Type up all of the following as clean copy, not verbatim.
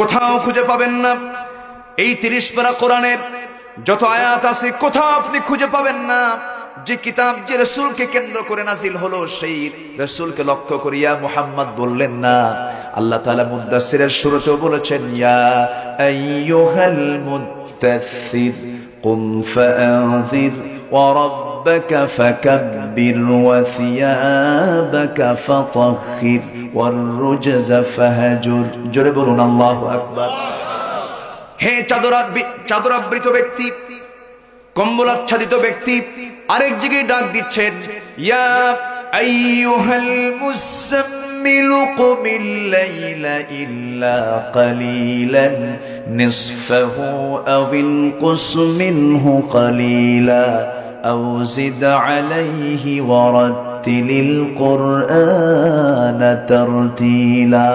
কোথাও খুঁজে পাবেন না। এই 30 পারা কোরআনের যত আয়াত আছে কোথাও আপনি খুঁজে পাবেন না যে কিতাব যে রাসূলকে কেন্দ্র করে নাজিল হলো সেই রাসূলকে লক্ষ্য করিয়া মুহাম্মদ বললেন না। আল্লাহ তাআলা মুদ্দাসসিরের শুরুতেও বলেছেন, ইয়া আইয়ুহাল মুদ্দাসসির কুম ফাআযির ওয়া রাব্বাকা ফাকাব্বির ওয়া সিয়াবাকা ফাতাহহির ওয়ার রুজজা ফাহজুর। জোরে বলুন আল্লাহু আকবার। হে চাদরাবৃত ব্যক্তি, কম্বল আচ্ছাদিত ব্যক্তি, আরেক জায়গায় ডাক দিচ্ছেন, ইয়া আইয়ুহাল মুযাম্মিল কুমিল লাইলা ইল্লা কালিলান নিসফাহু আওিল কুস মিনহু কালিলা আও জিদ আলাইহি ওয়া রাত্তিলিল কুরআনা তারতিলা।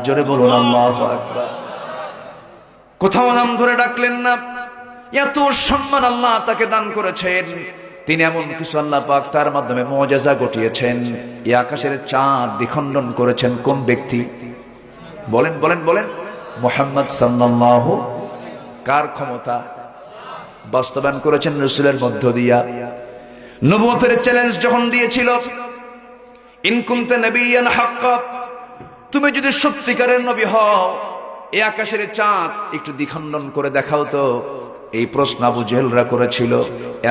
জোরে বলুন আল্লাহু আকবার। কোথাও নাম ধরে ডাকলেন না। এত সম্মান আল্লাহ তাকে দান করেছেন। তিনি এমন কিছু আল্লাহ পাক তার মাধ্যমে মুআজিজা ঘটিয়েছেন। এই আকাশের চাঁদ দ্বিখণ্ডন করেছেন কোন ব্যক্তি? বলেন বলেন বলেন। মুহাম্মদ সাল্লাল্লাহু। কার ক্ষমতা? বাস্তবায়ন করেছেন রাসূলের মধ্য দিয়া। নবুয়তের চ্যালেঞ্জ যখন দিয়েছিল, ইন কুনতা নাবিয়ান হাক্কা, তুমি যদি সত্যিকারের নবী হও এই আকাশের চাঁদ একটু দ্বিখণ্ডন করে দেখাও তো। এই প্রশ্ন আবু জেহেলরা করেছিল।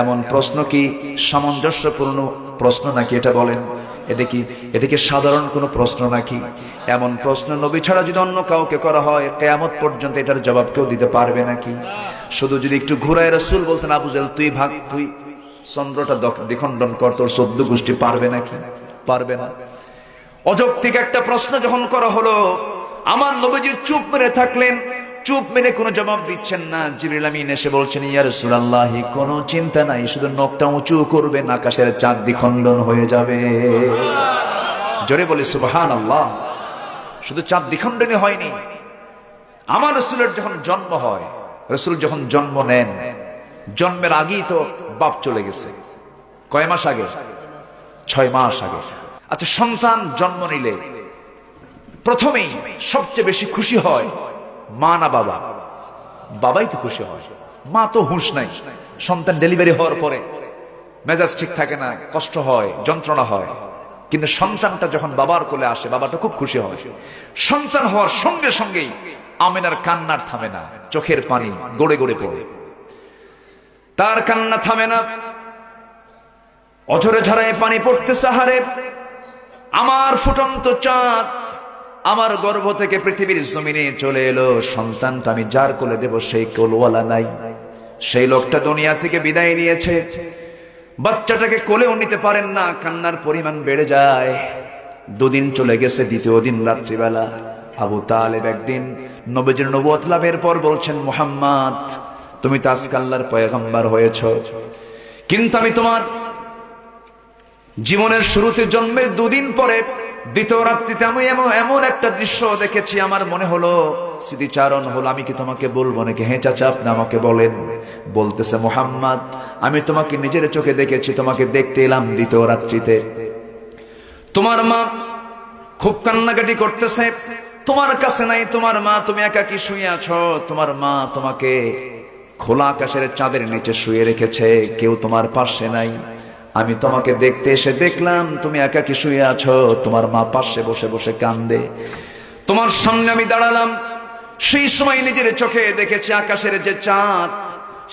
এমন প্রশ্ন কি সামঞ্জস্যপূর্ণ প্রশ্ন নাকি? এটা বলেন, এটা কি সাধারণ কোনো প্রশ্ন নাকি? এমন প্রশ্ন নবী ছাড়া যদি অন্য কাউকে করা হয় কিয়ামত পর্যন্ত এটার জবাব কেউ দিতে পারবে নাকি? শুধু যদি একটু ঘুরায় রাসূল বলতেন, আবু জেহেল তুই ভাগ, তুই চন্দ্রটা দ্বিখণ্ডন কর, তোর 14 গোষ্ঠী পারবে নাকি? পারবে না। অযৌক্তিক একটা প্রশ্ন যখন করা হলো, আমার নবীজি চুপ মেরে থাকলেন, চুপ মেরে কোনো জবাব দিচ্ছেন না। জিবরিল আমিন এসে বলছেন, ইয়া রাসূলুল্লাহ কোনো চিন্তা নাই, শুধু নখটা উঁচু করবেন, আকাশের চাঁদ দ্বিখণ্ডন হয়ে যাবে। জোরে বলি সুবহানাল্লাহ। শুধু চাঁদ দ্বিখণ্ডনই হয়নি, আমার রাসূলের যখন জন্ম হয়, রাসূল যখন জন্ম নেন, জন্মের আগেই তো বাপ চলে গেছে। কয় মাস আগে? 6 মাস আগে। আচ্ছা, সন্তান জন্ম নিলে প্রথমেই সবচেয়ে বেশি খুশি হয় মা না বাবা? বাবাই তো খুশি হয়, মা তো হুঁশ নাই। সন্তান ডেলিভারি হওয়ার পরে মেজাজ ঠিক থাকে না, কষ্ট হয়, যন্ত্রণা হয়। কিন্তু সন্তানটা যখন বাবার কোলে আসে, বাবাটা খুব খুশি হয়। সন্তান হওয়ার সঙ্গে সঙ্গেই আমিনার কান্নার থামে না, চোখের পানি গড়ে গড়ে পড়ে। তার কান্না থামে না, অঝরে ঝরায় পানি পড়তেছে। হারে আমার ফুটন্ত চাঁদ আমার গর্ভ থেকে পৃথিবীর জমিনে চলে এলো। সন্তানটা আমি যার কোলে দেব সেই কোলওয়ালা নাই, সেই লোকটা দুনিয়া থেকে বিদায় নিয়েছে। বাচ্চাটাকে কোলেও নিতে পারেন না, কান্নার পরিমাণ বেড়ে যায়। 2 দিন চলে গেছে, 2য় দিন রাত্রিবেলা আবু তালেব একদিন নবীজির নবুয়ত লাভের পর বলছেন, মুহাম্মদ তুমি তো আজকে আল্লাহর পয়গম্বর হয়েছ, কিন্তু আমি তোমার জীবনের শুরুতে জন্মের 2 দিন পরে 2য় রাত্রিতে আমি এমন একটা দৃশ্য দেখেছি, আমার মনে হলো, স্মৃতিচারণ হলো, আমি কি তোমাকে বলবো নাকি? হ্যাঁ চাচা আপনি আমাকে বলেন। বলতেছে, মুহাম্মদ আমি তোমাকে নিজের চোখে দেখেছি, তোমাকে দেখতে এলাম 2য় রাত্রিতে। তোমার মা খুব কান্নাকাটি করতেছে, তোমার কাছে নাই তোমার মা, তুমি একাকী শুয়ে আছো। তোমার মা তোমাকে খোলা আকাশের চাঁদের নিচে শুয়ে রেখেছে, কেউ তোমার পাশে নাই। আমি তোমাকে দেখতে এসে দেখলাম তুমি একাকী শুয়ে আছো, তোমার মা পাশে বসে বসে কান্দে। তোমার সামনে আমি দাঁড়ালাম, সেই সময় নিজের চোখে দেখেছি আকাশের যে চাঁদ,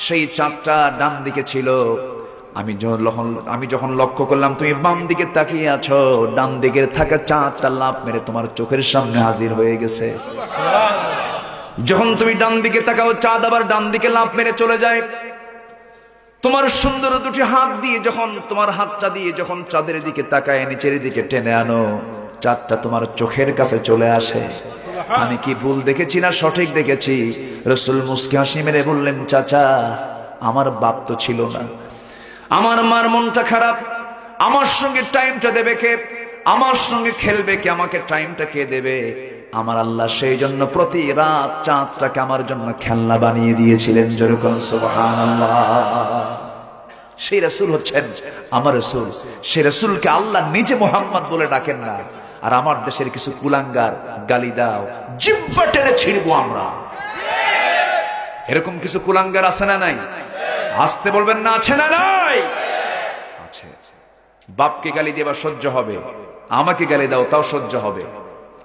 সেই চাঁদটা ডান দিকে ছিল। আমি যখন লক্ষ্য করলাম তুমি বাম দিকে তাকিয়ে আছো, ডান দিকে থাকা চাঁদটা লাফ মেরে তোমার চোখের সামনে হাজির হয়ে গেছে। যখন তুমি ডান দিকে তাকাও, চাঁদ আবার ডান দিকে লাফ মেরে চলে যায়। তোমার সুন্দর 2টি হাত দিয়ে যখন, তোমার হাতটা দিয়ে যখন চাঁদের দিকে তাকায়, নিচের দিকে টেনে আনো, চাঁদটা তোমার চোখের কাছে চলে আসে। আমি কি ভুল দেখেছি না সঠিক দেখেছি? রাসূল মুস্কি হাসি মেরে বললেন, চাচা আমার বাপ তো ছিল না, আমার মার মনটা খারাপ, আমার সঙ্গে টাইমটা দেবে কে? আমার সঙ্গে খেলবে কে? আমাকে টাইমটা কে দেবে? আমার আল্লাহ সেই জন্য প্রতি রাত চাঁদটাকে আমার জন্য খেলনা বানিয়ে দিয়েছিলেন। যেরকম সুবহানাল্লাহ। সেই রাসূল হচ্ছেন আমার রাসূল। সেই রাসূলকে আল্লাহ নিজে মুহাম্মদ বলে ডাকেন না, আর আমার দেশের কিছু কুলাঙ্গার গালি দাও, জিহ্বা টেনে ছিড়বো আমরা। এরকম কিছু কুলাঙ্গার আছে না নাই? আসতে বলবেন না, আছে না নাই? আছে। বাপকে গালি দেবা সহ্য হবে, আমাকে গালি দাও তাও সহ্য হবে,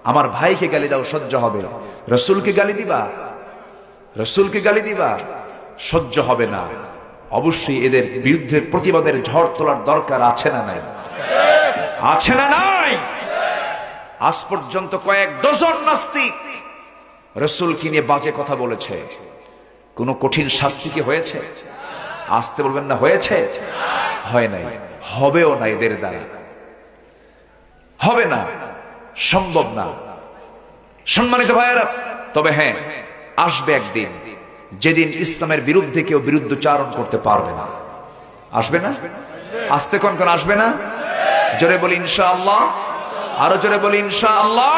আমার ভাইকে গালি দাও সহ্য হবে, রসুলকে গালি দিবা, রসুলকে গালি দিবা, সহ্য হবে না। অবশ্যই এদের বিরুদ্ধে প্রতিবাদের ঝড় তোলার দরকার আছে না নাই? আছে না নাই? আজ পর্যন্ত কয়েক ডজন নাস্তিক রসুলকে নিয়ে বাজে কথা বলেছে, কোন কঠিন শাস্তি কি হয়েছে? আসতে বলবেন না হয়েছে? হয় নাই, হবেও না, এদের দ্বারা হবে না, সম্ভব না। সম্মানিত ভাইয়েরা, তবে হ্যাঁ, আসবে একদিন যেদিন ইসলামের বিরুদ্ধে কেউ বিরুদ্ধচারণ করতে পারবে না। আসবে না? আসতে কোন কোন আসবে না? জোরে বলি ইনশাআল্লাহ, আরো জোরে বলি ইনশাআল্লাহ।